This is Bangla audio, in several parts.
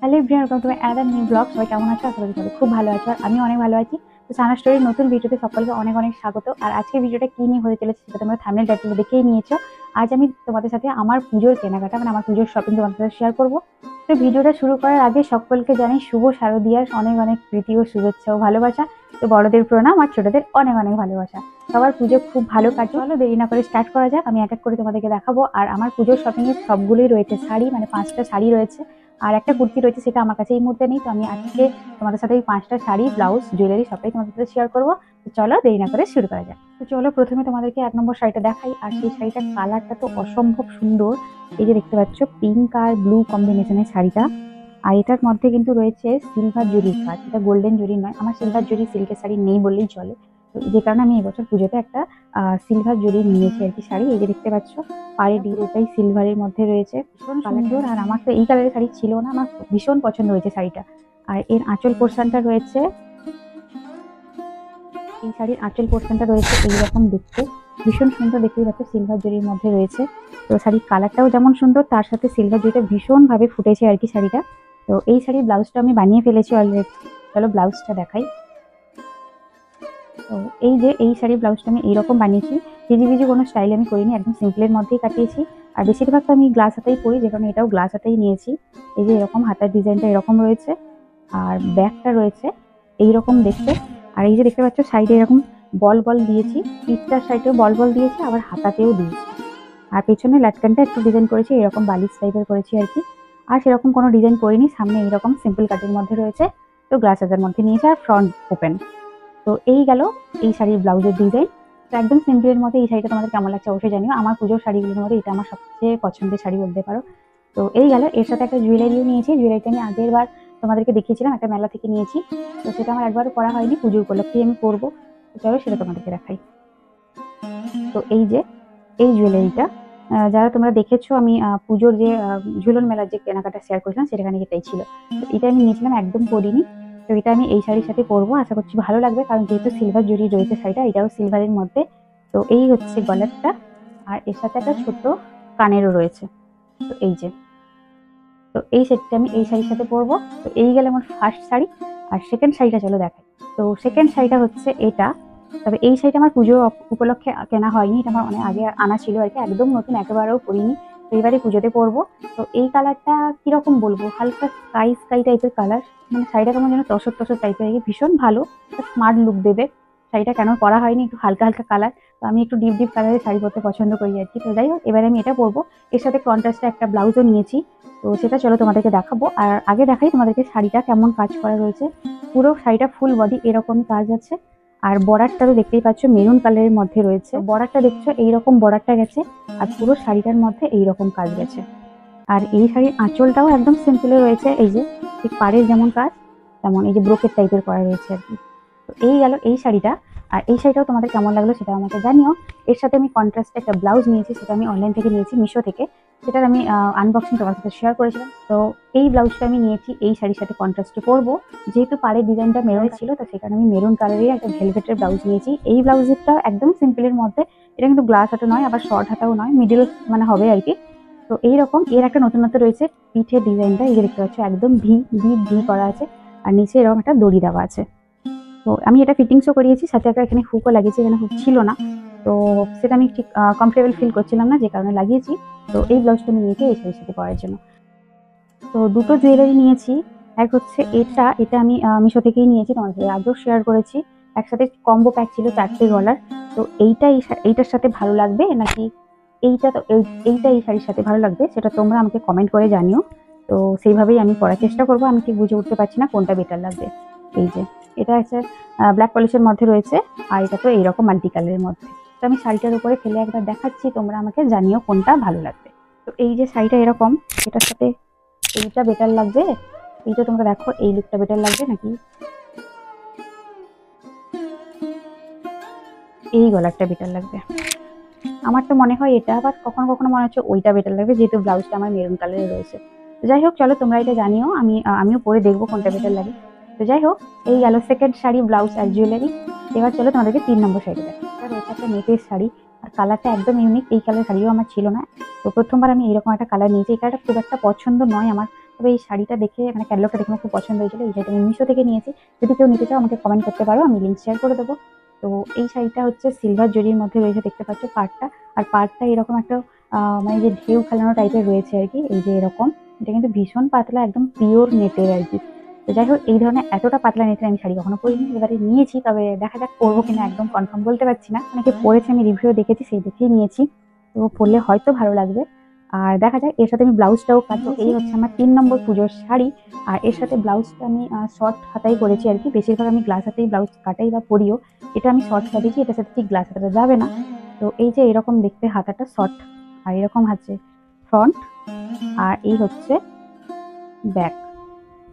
Hello everyone, welcome to another new blog. সবাই কেমন আছো? আশা করি সবাই খুব ভালো আছো, আর আমি অনেক ভালো আছি। তো সানা স্টোরির নতুন ভিডিওতে সকলকে অনেক অনেক স্বাগত। আর আজকে ভিডিওটা কি নিয়ে হতে চলেছে সেটা তোমরা থাম্বনেল টাইটেলে দেখেই নিয়েছো। আজ আমি তোমাদের সাথে আমার পুজোর কেনাকাটা মানে আমার পুজোর শপিং তোমাদের সাথে শেয়ার করবো। তো ভিডিওটা শুরু করার আগে সকলকে জানাই শুভ শারদিয়ার অনেক অনেক প্রীতি ও শুভেচ্ছা ও ভালোবাসা। তো বড়দের প্রণাম আর ছোটদের অনেক অনেক ভালোবাসা। সবার পুজো খুব ভালো কাটে। চলো দেরি না করে স্টার্ট করা যাক। আমি এক এক করে তোমাদেরকে দেখাবো। আর আমার পুজোর শপিং এর সবগুলোই রয়েছে শাড়ি, মানে 5টা শাড়ি রয়েছে আর একটা কুর্তি রয়েছে, সেটা আমার কাছে এই মুহূর্তে নেই। তো আমি আজকে তোমাদের সাথে এই 5টা শাড়ি, ব্লাউজ, জুয়েলারি সবটাই তোমাদের সাথে শেয়ার করবো। তো চলো দেরি না করে শুরু করা যাক। তো চলো প্রথমে তোমাদেরকে 1 নম্বর শাড়িটা দেখাই। আর সেই শাড়িটার কালারটা তো অসম্ভব সুন্দর। এই যে দেখতে পাচ্ছ পিঙ্ক আর ব্লু কম্বিনেশনের শাড়িটা। আর এটার মধ্যে কিন্তু রয়েছে সিলভার জরির কাজ, এটা গোল্ডেন জরি নয়। আমার সিলভার জরি সিল্কের শাড়ি নেই বললেই চলে, তো যে কারণে আমি এবছর পুজোতে একটা সিলভার জরি নিয়েছি আর কি শাড়ি। এই যে দেখতে পাচ্ছ পাড়ের ডিজাইনটাই সিলভারের মধ্যে রয়েছে, ভীষণ সুন্দর। আর আমার তো এই কালারের শাড়ি ছিল না, আমার ভীষণ পছন্দ হয়েছে শাড়িটা। আর এর আঁচল পোর্শনটা রয়েছে, এই শাড়ির আঁচল পোর্শনটা রয়েছে এইরকম দেখতে, ভীষণ সুন্দর। দেখতেই পাচ্ছ সিলভার জরির মধ্যে রয়েছে। তো শাড়ির কালারটাও যেমন সুন্দর, তার সাথে সিলভার জরিটা ভীষণভাবে ফুটেছে আর কি শাড়িটা। তো এই শাড়ির ব্লাউজটা আমি বানিয়ে ফেলেছি অলরেডি। চলো ব্লাউজটা দেখাই। তো এই যে এই শাড়ির ব্লাউজটা আমি এইরকম বানিয়েছি, ভিজি কোনো স্টাইল আমি করিনি, একদম সিম্পলের মধ্যেই কাটিয়েছি। আর বেশিরভাগ তো আমি গ্লাস হাতাই পরি, যে কারণে এটাও গ্লাস হাতাই নিয়েছি। এই যে এরকম হাতার ডিজাইনটা এরকম রয়েছে, আর ব্যাকটা রয়েছে এইরকম দেখতে। আর এই যে দেখতে পাচ্ছ সাইডে এরকম বল বল দিয়েছি, পিঠটার সাইডেও বল বল দিয়েছি, আবার হাতাতেও দিয়েছি। আর পেছনে লাটকানটা একটু ডিজাইন করেছি, এরকম বালিশ টাইপের করেছি আর কি। আর সেরকম কোনো ডিজাইন করিনি, সামনে এইরকম সিম্পল কাটের মধ্যে রয়েছে, তো গ্লাস হাতার মধ্যে নিয়েছি, আর ফ্রন্ট ওপেন। তো এই গেল এই শাড়ির ব্লাউজের ডিজাইন। তো একদম সিম্পলের মধ্যে এই শাড়িটা তোমাদের কেমন লাগছে অবশ্যই জানিও। আমার পুজোর শাড়িগুলোর মধ্যে এটা আমার সবচেয়ে পছন্দের শাড়ি বলতে পারো। তো এই গেল, এর সাথে একটা জুয়েলারিও নিয়েছি। জুয়েলারিটা আমি আগের বার তোমাদেরকে দেখিয়েছিলাম, একটা মেলা থেকে নিয়েছি। তো সেটা আমার একবারও পরা হয়নি, পুজোর উপলক্ষে আমি পরবো। তো চলো সেটা তোমাদেরকে দেখাই। তো এই যে এই জুয়েলারিটা, যারা তোমরা দেখেছো আমি পুজোর যে ঝুলন মেলার যে কেনাকাটা শেয়ার করেছিলাম সেখানে এটাই ছিল। তো এটা আমি নিয়েছিলাম, একদম পরিনি। তো এটা আমি এই শাড়ির সাথে পরবো, আশা করছি ভালো লাগবে, কারণ যেহেতু সিলভার জরি রয়েছে শাড়িটা, এটাও সিলভারের মধ্যে। তো এই হচ্ছে গলারটা, আর এর সাথে একটা ছোট কানেরও রয়েছে। তো এই যে, তো এই সেটটা আমি এই শাড়ির সাথে পরবো। তো এই গেলে আমার ফার্স্ট শাড়ি। আর সেকেন্ড শাড়িটা চলো দেখাই। তো সেকেন্ড শাড়িটা হচ্ছে এটা। তবে এই শাড়িটা আমার পুজো উপলক্ষে কেনা হয়নি, এটা আমার অনেক আগে আনা ছিল আর কি, একদম নতুন, একেবারেও পরিনি। তো এবারে পুজোতে পরবো। তো এই কালারটা কিরকম বলবো, হালকা স্কাই স্কাই টাইপের কালার, মানে শাড়িটা কেমন যেন তসর তসর টাইপের, ভীষণ ভালো, স্মার্ট লুক দেবে। শাড়িটা কেন পরা হয়নি, একটু হালকা হালকা কালার, তো আমি একটু ডিপ ডিপ কালারের শাড়ি পরতে পছন্দ করি আর কি। তো যাই হোক, এবারে আমি এটা পরবো। এর সাথে কন্ট্রাস্টে একটা ব্লাউজও নিয়েছি, তো সেটা চলো তোমাদেরকে দেখাবো। আর আগে দেখাই তোমাদেরকে শাড়িটা কেমন কাজ করা রয়েছে। পুরো শাড়িটা ফুল বডি এরকমই কাজ আছে। আর বর্ডারটা তো দেখতেই পাচ্ছ মেরুন কালারের মধ্যে রয়েছে, বর্ডারটা দেখছো এইরকম বর্ডারটা গেছে, আর পুরো শাড়িটার মধ্যে এইরকম কাজ গেছে। আর এই শাড়ির আঁচলটাও একদম সিম্পলে রয়েছে, এই যে ঠিক পাড়ের যেমন কাজ তেমন এই যে ব্রোকেট টাইপের করা রয়েছে আর কি। তো এই গেল এই শাড়িটা। আর এই শাড়িটাও তোমাদের কেমন লাগলো সেটা আমাকে জানিও। এর সাথে আমি কন্ট্রাস্টে একটা ব্লাউজ নিয়েছি, সেটা আমি অনলাইন থেকে নিয়েছি, মিশো থেকে। সেটার আমি আনবক্সিং তোমার সাথে শেয়ার করেছিলাম। তো এই ব্লাউজটা আমি নিয়েছি এই শাড়ির সাথে কন্ট্রাস্টে পরবো। যেহেতু পাড়ের ডিজাইনটা মেরুন ছিল, তো সেখানে আমি মেরুন কালারের একটা ভেলভেটের ব্লাউজ নিয়েছি। এই ব্লাউজেরটা একদম সিম্পলের মধ্যে, এটা কিন্তু গ্লাস হাতা নয়, আবার শর্ট হাতাও নয়, মিডিল মানে হবে আর কি। তো এইরকম এর একটা নতুনত্ব রয়েছে, পিঠের ডিজাইনটা এই যে দেখতে পাচ্ছ একদম ভি ভি করা আছে, আর নিচে এরকম একটা দড়ি দেওয়া আছে। তো আমি এটা ফিটিংসও করিয়েছি, সাথে একটা এখানে হুকও লাগিয়েছি, এখানে হুক ছিল না। তো সেটা আমি ঠিক কমফোর্টেবল ফিল করছিলাম না, যে কারণে লাগিয়েছি। তো এই ব্লাউজটা আমি নিয়েছি এই শাড়ির সাথে পরার জন্য। তো দুটো জুয়েলারি নিয়েছি, এক হচ্ছে এটা, এটা আমি মিশো থেকেই নিয়েছি, তোমার সাথে আগেও শেয়ার করেছি। একসাথে কম্বো প্যাক ছিল 4টে গলার। তো এইটার সাথে ভালো লাগবে নাকি এইটা, তো এইটা এই শাড়ির সাথে ভালো লাগবে সেটা তোমরা আমাকে কমেন্ট করে জানিও। তো সেইভাবেই আমি পরার চেষ্টা করবো। আমি ঠিক বুঝে উঠতে পারছি না কোনটা বেটার লাগবে। এই যে এটা হচ্ছে ব্ল্যাক পলিশের মধ্যে রয়েছে, আর এটা তো এইরকম মাল্টি কালারের মধ্যে। তো আমি শাড়িটার উপরে ফেলে একবার দেখাচ্ছি, তোমরা আমাকে জানিও কোনটা ভালো লাগবে। তো এই যে শাড়িটা এরকম, এটার সাথে এইটা বেটার লাগবে, এইটা তোমরা দেখো এই লুকটা বেটার লাগবে নাকি এই গলারটা বেটার লাগবে। আমার তো মনে হয় এটা, আবার কখনো কখনো মনে হচ্ছে ওইটা বেটার লাগবে, যেহেতু ব্লাউজটা আমার মেরুন কালারে রয়েছে। তো যাই হোক চলো তোমরা এটা জানিও, আমিও পরে দেখবো কোনটা বেটার লাগে। তো যাই হোক, এই গেল সেকেন্ড শাড়ি, ব্লাউজ আর জুয়েলারি। এবার চলো তোমাদেরকে 3 নম্বর শাড়ি দেখো। এটা রয়েছে একটা নেটের শাড়ি, আর কালারটা একদম ইউনিক। এই কালার শাড়িও আমার ছিল না, তো প্রথমবার আমি এরকম একটা কালার নিয়েছি। এই কালারটা খুব একটা পছন্দ নয় আমার, তবে এই শাড়িটা দেখে মানে ক্যাটালগটা দেখে আমার খুব পছন্দ হয়েছিল। এই শাড়িটা আমি মিশো থেকে নিয়েছি। যদি কেউ নিতে চাও আমাকে কমেন্ট করতে পারো, আমি লিঙ্ক শেয়ার করে দেবো। তো এই শাড়িটা হচ্ছে সিলভার জরির মধ্যে রয়েছে, দেখতে পাচ্ছ পাড়টা। আর পাড়টা এরকম একটা মানে যে ঢেউ খেলানো টাইপের রয়েছে আর কি, এই যে এরকম। এটা কিন্তু ভীষণ পাতলা, একদম পিওর নেটের আর কি। তো যাই হোক, এই ধরনের এতটা পাতলা নেটের আমি শাড়ি কখনো পরিনি। এবারে নিয়েছি, তবে দেখা যাক পরবো কিনা, একদম কনফার্ম বলতে পারছি না। অনেকে পরেছে, আমি রিভিউ দেখেছি, সেই দেখেই নিয়েছি। তো পরলে হয়তো ভালো লাগবে। আর দেখা যায়, এর সাথে আমি ব্লাউজটাও কাটবো। এই হচ্ছে আমার 3 নম্বর পুজোর শাড়ি। আর এর সাথে ব্লাউজটা আমি শর্ট হাতাই করেছি আর কি। বেশিরভাগ আমি গ্লাস হাতেই ব্লাউজ কাটাই বা পরিও। এটা আমি শর্ট কাটিয়েছি, এটার সাথে ঠিক গ্লাস হাতাটা যাবে না। তো এই যে এরকম দেখতে হাতাটা শর্ট, আর এরকম হচ্ছে ফ্রন্ট, আর এই হচ্ছে ব্যাক।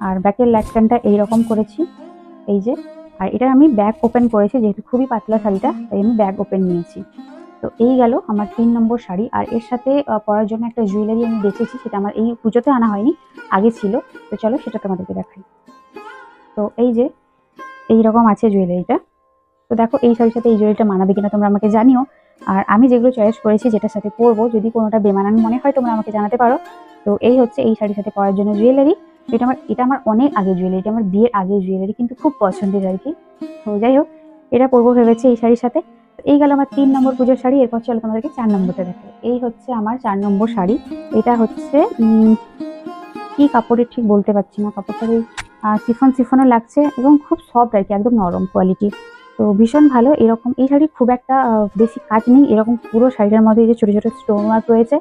আর ব্যাকের ল্যাটকানটা এইরকম করেছি, এই যে। আর এটা আমি ব্যাক ওপেন করেছি, যেহেতু খুবই পাতলা শাড়িটা, তাই আমি ব্যাক ওপেন নিয়েছি। তো এই গেল আমার 3 নম্বর শাড়ি। আর এর সাথে পরার জন্য একটা জুয়েলারি আমি বেছেছি, সেটা আমার এই পুজোতে আনা হয়নি, আগে ছিল। তো চলো সেটা তোমাদেরকে দেখাই। তো এই যে এইরকম আছে জুয়েলারিটা। তো দেখো, এই শাড়ির সাথে এই জুয়েলারিটা মানাবে কিনা তোমরা আমাকে জানিও। আর আমি যেগুলো চয়েস করেছি, যেটার সাথে পরবো, যদি কোনোটা বেমানান মনে হয় তোমরা আমাকে জানাতে পারো। তো এই হচ্ছে এই শাড়ির সাথে পরার জন্য জুয়েলারি। এটা আমার অনেক আগে জুয়েলারি, এটা আমার বিয়ের আগে জুয়েলারি, কিন্তু খুব পছন্দের আর কি। তো যাই হোক, এটা পরবো ভেবেছি এই শাড়ির সাথে। এই গেল আমার 3 নম্বর পুজোর শাড়ি। এরপর চলো তোমাদেরকে 4 নম্বরটা দেখো। এই হচ্ছে আমার 4 নম্বর শাড়ি। এটা হচ্ছে কি কাপড়ের ঠিক বলতে পারছি না, কাপড়টা ওই সিফনও লাগছে, এবং খুব সফট আর কি, একদম নরম কোয়ালিটি। তো ভীষণ ভালো। এরকম এই শাড়ির খুব একটা বেশি কাজ নেই, এরকম পুরো শাড়িটার মধ্যে এই যে ছোট ছোট স্টোন ওয়ার্ক রয়েছে।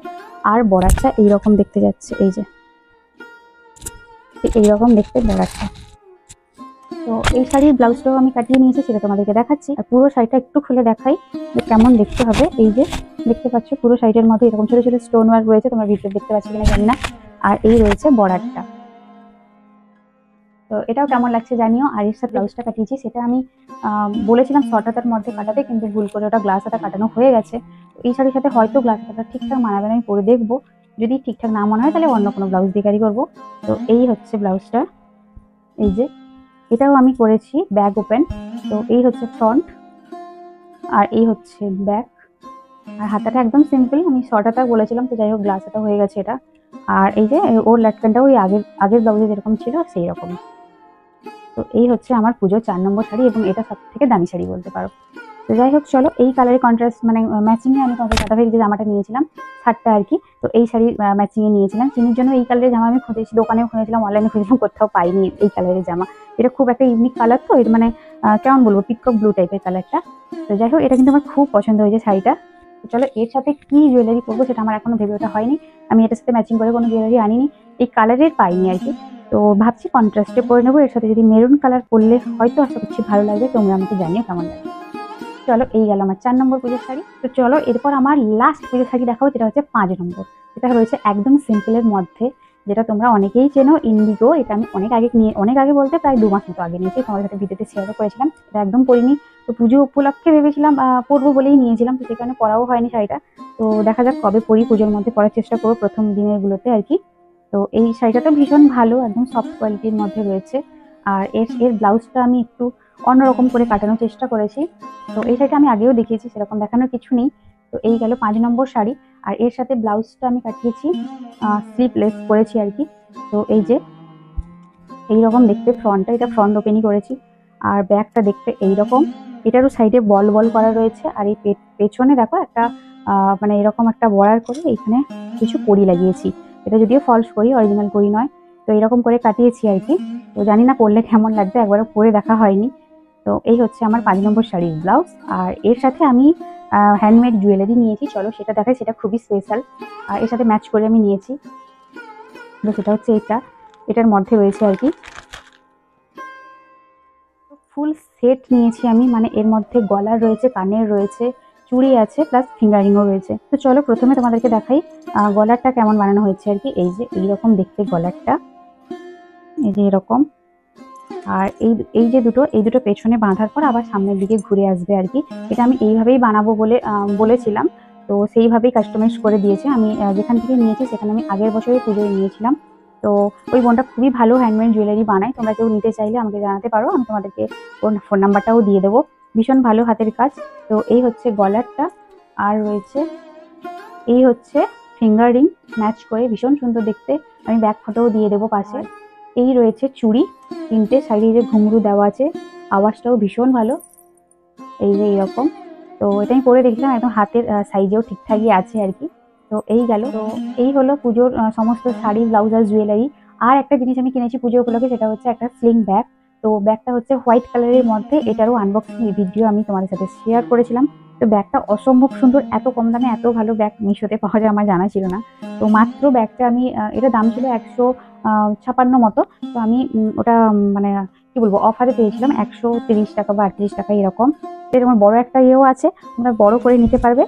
আর বর্ডারটা এইরকম দেখতে যাচ্ছে, এই যে এইরকম দেখতে বর্ডারটা। তো এই শাড়ির ব্লাউজটাও আমি কাটিয়ে নিয়েছি, সেটা তোমাদেরকে দেখাচ্ছি। আর পুরো শাড়িটা একটু খুলে দেখাই যে কেমন দেখতে হবে। এই যে দেখতে পাচ্ছ, পুরো শাড়িটার মধ্যে এরকম ছোট ছোট স্টোন ওয়ার্ক রয়েছে, তোমরা ভিতরে দেখতে পাচ্ছ কিনা জানি না। আর এই রয়েছে বর্ডারটা। তো এটাও কেমন লাগছে জানিও। আর এর সাথে ব্লাউজটা কাটিয়েছি, সেটা আমি বলেছিলাম শর্ট হাতার মধ্যে কাটাতে, কিন্তু ভুল করে ওটা গ্লাস হাতা কাটানো হয়ে গেছে। তো এই শাড়ির সাথে হয়তো গ্লাস হাতাটা ঠিকঠাক মানাবে না, আমি পরে দেখবো। যদি ঠিকঠাক না মনে হয় তাহলে অন্য কোনো ব্লাউজ দিয়ে ক্যারি করবো। তো এই হচ্ছে ব্লাউজটা, এই যে এটাও আমি করেছি ব্যাক ওপেন। তো এই হচ্ছে ফ্রন্ট, আর এই হচ্ছে ব্যাক। আর হাতাটা একদম সিম্পল, আমি শর্ট হাতা বলেছিলাম, তো যাই হোক গ্লাস হাতা হয়ে গেছে এটা। আর এই যে ওর লাটকানটা ওই আগের ব্লাউজে যেরকম ছিল সেই রকম। তো এই হচ্ছে আমার পুজোর 4 নম্বর শাড়ি, এবং এটা সব থেকে দামি শাড়ি বলতে পারো। তো যাই হোক, চলো এই কালারের কন্ট্রাস্ট মানে ম্যাচিংয়ে আমি তোমাদের সাদাফেরি যে জামাটা নিয়েছিলাম, শার্টটা আর কি, তো এই শাড়ি ম্যাচিংয়ে নিয়েছিলাম। চিনির জন্য এই কালারের জামা আমি খুঁজেছি, দোকানেও খুঁজেছিলাম, অনলাইনে খুঁজেছিলাম, কোথাও পাইনি এই কালারের জামা। এটা খুব একটা ইউনিক কালার, তো এটা মানে কেমন বলবো, পিকক ব্লু টাইপের কালারটা। তো যাই হোক, এটা কিন্তু আমার খুব পছন্দ হয়েছে শাড়িটা। তো চলো এর সাথে কি জুয়েলারি পরবো সেটা আমার এখনো ভেবে ওঠা হয়নি। আমি এটার সাথে ম্যাচিং করে কোনো জুয়েলারি আনিনি, এই কালারের পাইনি আর কি। তো ভাবছি কন্ট্রাস্টে পরে নেবো। এর সাথে যদি মেরুন কালার পরলে হয়তো আশা করছি ভালো লাগবে। তোমরা আমাকে জানিও কেমন লাগে। চলো এই গেল আমার 4 নম্বর পুজোর শাড়ি। তো চলো এরপর আমার লাস্ট পুজোর শাড়ি দেখাবো, যেটা হচ্ছে 5 নম্বর। এটা রয়েছে একদম সিম্পলের মধ্যে, যেটা তোমরা অনেকেই চেনো, ইন্ডিগো। এটা আমি অনেক আগে বলতে প্রায় 2 মাস মতো আগে নিয়েছি, তোমাদের সাথে ভিডিওতে শেয়ারও করেছিলাম। এটা একদম পরিনি। তো পুজো উপলক্ষে ভেবেছিলাম পরবো বলেই নিয়েছিলাম, তো সেখানে পরাও হয়নি শাড়িটা। তো দেখা যাক কবে পরি, পুজোর মধ্যে পরার চেষ্টা করবো, প্রথম দিনের গুলোতে আর কি। তো এই শাড়িটা তো ভীষণ ভালো, একদম সফট কোয়ালিটির মধ্যে রয়েছে। আর এর ব্লাউজটা আমি একটু অন্যরকম করে কাটানোর চেষ্টা করেছি। তো এই শাড়িটা আমি আগেও দেখিয়েছি, সেরকম দেখানোর কিছু নেই। তো এই গেল 5 নম্বর শাড়ি। আর এর সাথে ব্লাউজটা আমি কাটিয়েছি স্লিভলেস করেছি আর কি। তো এই যে এইরকম দেখতে ফ্রন্টটা, এটা ফ্রন্ট ওপেনই করেছি। আর ব্যাকটা দেখতে এইরকম, এটারও সাইডে বল বল করা রয়েছে। আর এই পেছনে দেখো একটা মানে এরকম একটা বর্ডার করে এইখানে কিছু কড়ি লাগিয়েছি। এটা যদিও ফলস করি, অরিজিনাল কড়ি নয়। তো এরকম করে কাটিয়েছি আর কি। তো জানি না পরলে কেমন লাগবে, একবারও পরে দেখা হয়নি। তো এই হচ্ছে আমার 5 নম্বর শাড়ির ব্লাউজ। আর এর সাথে আমি হ্যান্ডমেড জুয়েলারি নিয়েছি, চলো সেটা দেখাই। সেটা খুবই স্পেশাল, আর এর সাথে ম্যাচ করে আমি নিয়েছি। তো সেটা হচ্ছে এটার মধ্যে রয়েছে আর কি ফুল সেট নিয়েছি আমি, মানে এর মধ্যে গলার রয়েছে, কানের রয়েছে, চুড়ি আছে, প্লাস ফিঙ্গারিংও রয়েছে। তো চলো প্রথমে তোমাদেরকে দেখাই গলারটা কেমন বানানো হয়েছে আর কি। এই যে এইরকম দেখতে গলারটা, এই যে এরকম। আর এই যে এই দুটো পেছনে বাঁধার পর আবার সামনের দিকে ঘুরে আসবে আর কি। এটা আমি এইভাবেই বানাবো বলে বলেছিলাম, তো সেইভাবেই কাস্টমাইজ করে দিয়েছে। আমি যেখান থেকে নিয়েছি সেখানে আমি আগের বছরই পুজোয় নিয়েছিলাম। তো ওই বোনটা খুবই ভালো হ্যান্ডমেড জুয়েলারি বানায়, তোমরা কেউ নিতে চাইলে আমাকে জানাতে পারো, আমি তোমাদেরকে ওর ফোন নাম্বারটাও দিয়ে দেবো। ভীষণ ভালো হাতের কাজ। তো এই হচ্ছে গলারটা, আর রয়েছে এই হচ্ছে ফিঙ্গার রিং ম্যাচ করে ভীষণ সুন্দর দেখতে। আমি ব্যাক ফটোও দিয়ে দেবো পাশে। এই রয়েছে চুড়ি 3টে, সাইডে যে ঘুঙরু দেওয়া আছে, আওয়াজটাও ভীষণ ভালো। এই যে এইরকম, তো এটা আমি পরে দেখলাম একদম হাতের সাইজেও ঠিকঠাকই আছে আর কি। তো এই গেল, তো এই হলো পুজোর সমস্ত শাড়ি, ব্লাউজ আর জুয়েলারি। আর একটা জিনিস আমি কিনেছি পুজো উপলক্ষে, সেটা হচ্ছে একটা স্লিং ব্যাগ। তো ব্যাগটা হচ্ছে হোয়াইট কালারের মধ্যে, এটারও আনবক্সিং ভিডিও আমি তোমাদের সাথে শেয়ার করেছিলাম। তো ব্যাগটা অসম্ভব সুন্দর, এত কম দামে এত ভালো ব্যাগ মিশোতে পাওয়া যায় আমার জানা ছিল না। তো মাত্র ব্যাগটা আমি এটা দাম ছিল 156 মতো। তো আমি ওটা মানে কি বলবো, অফারে পেয়েছিলাম 130 টাকা বা 38 টাকা এরকম। এরকম বড় একটা ইয়েও আছে, তোমরা বড় করে নিতে পারবে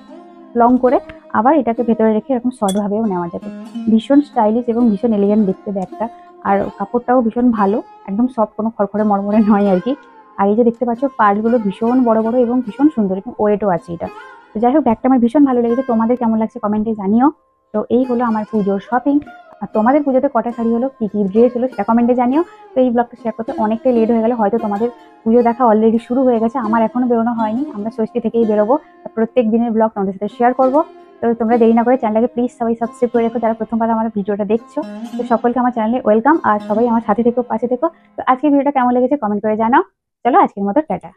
লং করে, আবার এটাকে ভেতরে রেখে এরকম শর্ট ভাবেও নেওয়া যাবে। ভীষণ স্টাইলিশ এবং ভীষণ এলিগেন্ট দেখতে ব্যাগটা। আর কাপড়টাও ভীষণ ভালো, একদম সফট, কোনো খড়খড়ে মরমরে নয় আর কি। আর এই যে দেখতে পাচ্ছ পার্টগুলো ভীষণ বড় বড় এবং ভীষণ সুন্দর, এবং ওয়েটও আছে এটা। তো যাই হোক, ব্যাগটা আমার ভীষণ ভালো লেগেছে। তোমাদের কেমন লাগছে কমেন্টে জানিও। তো এই হলো আমার পুজোর শপিং। আর তোমাদের পুজোতে কটা শাড়ি হলো, কি কি ড্রেস হলো, সেটা কমেন্টে জানিও। তো এই ব্লগটা শেয়ার করতে অনেকটাই লেট হয়ে গেল, হয়তো তোমাদের পুজো দেখা অলরেডি শুরু হয়ে গেছে, আমার এখনো বেরোনো হয়নি। আমরা ষষ্ঠী থেকেই বেরোবো, প্রত্যেক দিনের ব্লগ তোমাদের সাথে শেয়ার করবো। তো তোমরা দেরি না করে চ্যানেলটাকে প্লিজ সবাই সাবস্ক্রাইব করে রেখো, যারা প্রথমবার আমার ভিডিওটা দেখছো। তো সকলকে আমার চ্যানেলে ওয়েলকাম, আর সবাই আমার সাথে থেকো, পাশে থেকো। তো আজকের ভিডিওটা কেমন লেগেছে কমেন্ট করে জানাও। চলো আজকের মতো টাটা।